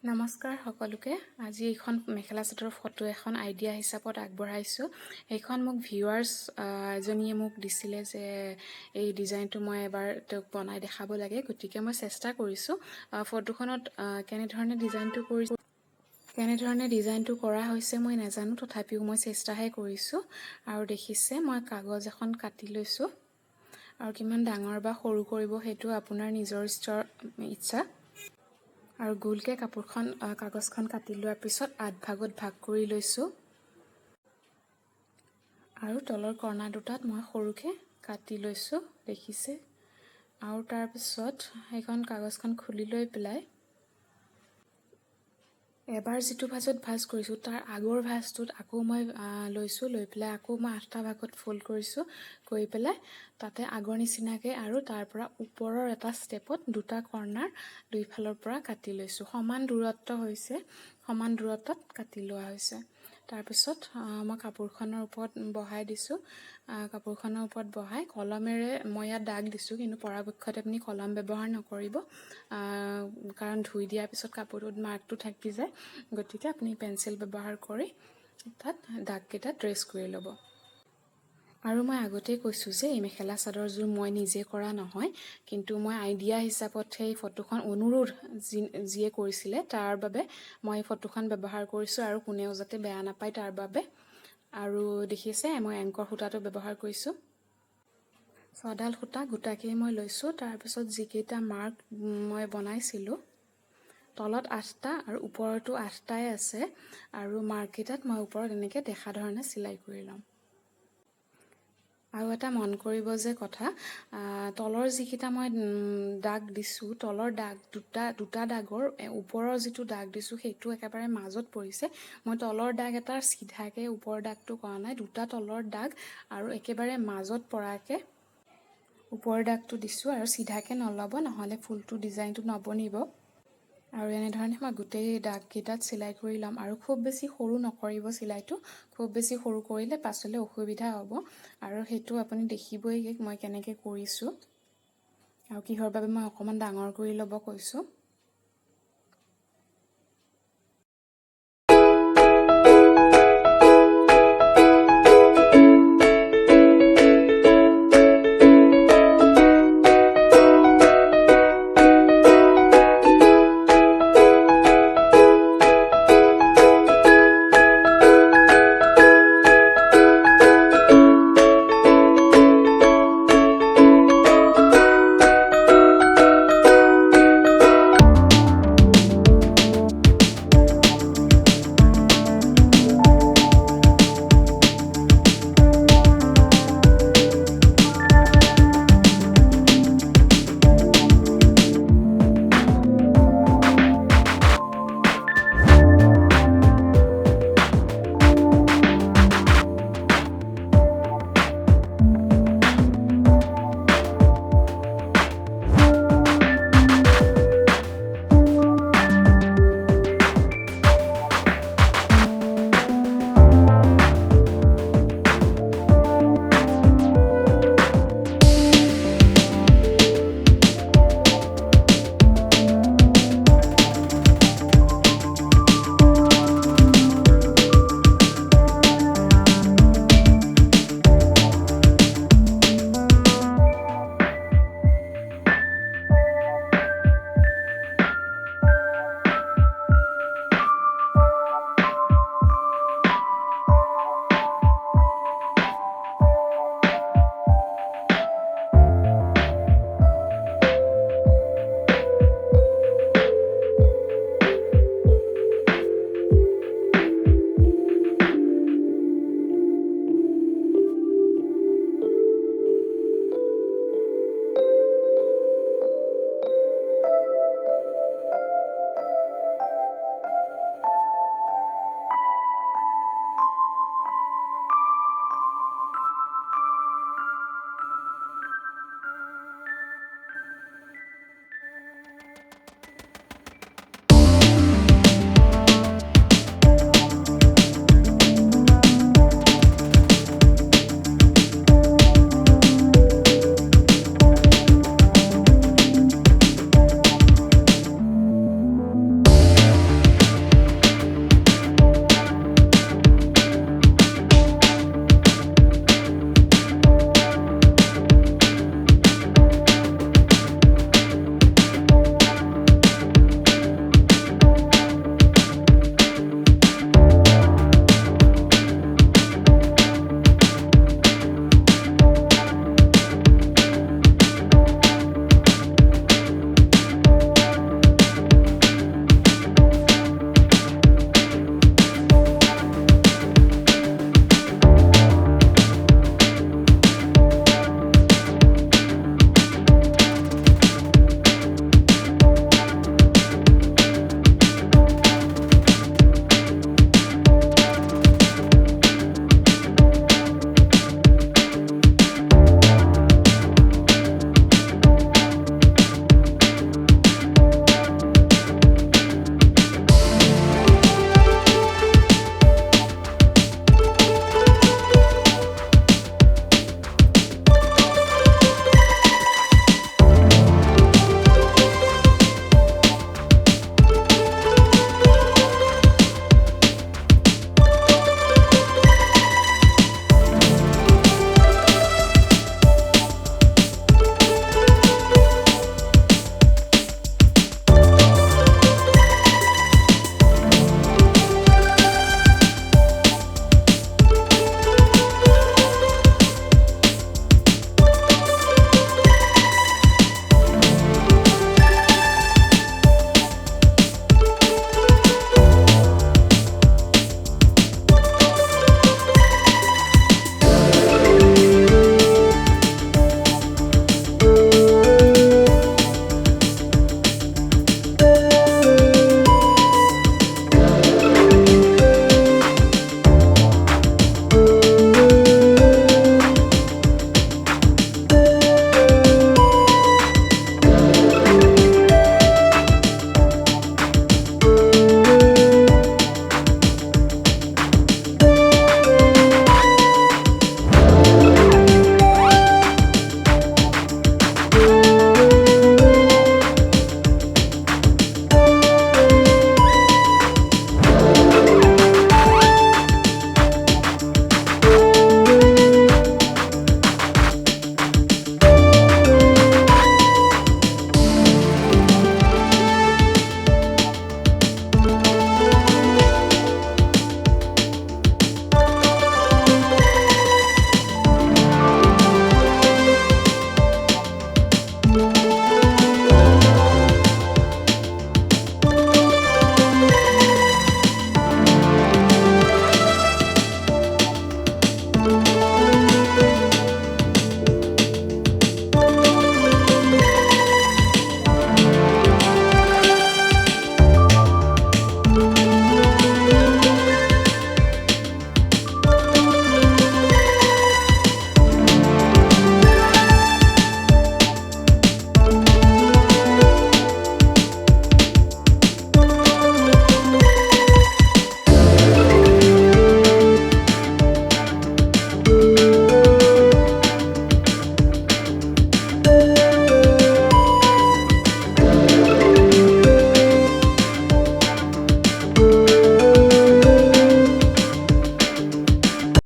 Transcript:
নমস্কাৰ সকলোকে আজি এইখন মেখেলা চাদৰৰ ফটো এখন আইডিয়া হিচাপত আগবঢ়াইছোঁ। এইখন মোক ভিউৱাৰ্ছ এজনীয়ে মোক দিছিলে যে এই ডিজাইনটো মই এবাৰ তেওঁক বনাই দেখাব লাগে, গতিকে মই চেষ্টা কৰিছোঁ। ফটোখনত কেনেধৰণে ডিজাইনটো কৰা হৈছে মই নাজানো, তথাপিও মই চেষ্টাহে কৰিছোঁ। আৰু দেখিছে মই কাগজ এখন কাটি লৈছোঁ, আৰু কিমান ডাঙৰ বা সৰু কৰিব সেইটো আপোনাৰ নিজৰ ইচ্ছা। আৰু গোলকৈ কাগজখন কাটি লোৱাৰ পিছত 8 ভাগত ভাগ কৰি লৈছোঁ, আৰু তলৰ কৰ্ণা দুটাত মই সৰুকৈ কাটি লৈছোঁ, দেখিছে। আৰু তাৰপিছত সেইখন কাগজখন খুলি লৈ পেলাই এবাৰ যিটো ভাঁজত ভাঁজ কৰিছোঁ তাৰ আগৰ ভাঁজটোত আকৌ মই লৈছোঁ, লৈ পেলাই আকৌ মই 8টা ভাগত ফ'ল্ড কৰিছোঁ, কৰি পেলাই তাতে আগৰ নিচিনাকৈ আৰু তাৰ পৰা ওপৰৰ এটা ষ্টেপত 2টা কৰ্ণাৰ দুইফালৰ পৰা কাটি লৈছোঁ। সমান দূৰত্বত কাটি লোৱা হৈছে। তাৰপিছত মই কাপোৰখনৰ ওপৰত বহাই দিছোঁ। কাপোৰখনৰ ওপৰত বহাই কলমেৰে মই ইয়াত দাগ দিছোঁ, কিন্তু পৰাপক্ষত আপুনি কলম ব্যৱহাৰ নকৰিব, কাৰণ ধুই দিয়াৰ পিছত কাপোৰটোত মাৰ্কটো থাকি যায়। গতিকে আপুনি পেঞ্চিল ব্যৱহাৰ কৰি তাত দাগকেইটা ট্ৰেছ কৰি ল'ব। আৰু মই আগতেই কৈছোঁ যে এই মেখেলা চাদৰযোৰ মই নিজে কৰা নহয়, কিন্তু মই আইডিয়া হিচাপত সেই ফটোখন অনুৰোধ যিয়ে কৰিছিলে তাৰ বাবে মই এই ফটোখন ব্যৱহাৰ কৰিছোঁ, আৰু কোনেও যাতে বেয়া নাপায় তাৰ বাবে। আৰু দেখিছে মই এংকৰ সূতাটো ব্যৱহাৰ কৰিছোঁ। 6ডাল সূতা গোটাকেই মই লৈছোঁ। তাৰপিছত যিকেইটা মাৰ্ক মই বনাইছিলোঁ, তলত 8টা আৰু ওপৰতো 8টাই আছে, আৰু মাৰ্ককেইটাত মই ওপৰত এনেকৈ দেখা ধৰণে চিলাই কৰি ল'ম। আৰু এটা মন কৰিব যে কথা, তলৰ যিকেইটা মই দাগ দিছোঁ, তলৰ দাগ দুটা দাগৰ ওপৰৰ যিটো দাগ দিছোঁ সেইটো একেবাৰে মাজত পৰিছে। মই তলৰ দাগ এটাৰ চিধাকৈ ওপৰৰ দাগটো কৰা নাই, 2টা তলৰ দাগ আৰু একেবাৰে মাজত পৰাকৈ ওপৰৰ দাগটো দিছোঁ। আৰু চিধাকৈ নল'ব, নহ'লে ফুলটো ডিজাইনটো নবনিব। আৰু এনেধৰণে মই গোটেই দাগকেইটাত চিলাই কৰি ল'ম। আৰু খুব বেছি সৰু নকৰিব চিলাইটো, খুব বেছি সৰু কৰিলে পাছলৈ অসুবিধা হ'ব। আৰু সেইটো আপুনি দেখিবই মই কেনেকৈ কৰিছোঁ, আৰু কিহৰ বাবে মই অকণমান ডাঙৰ কৰি ল'ব কৈছোঁ।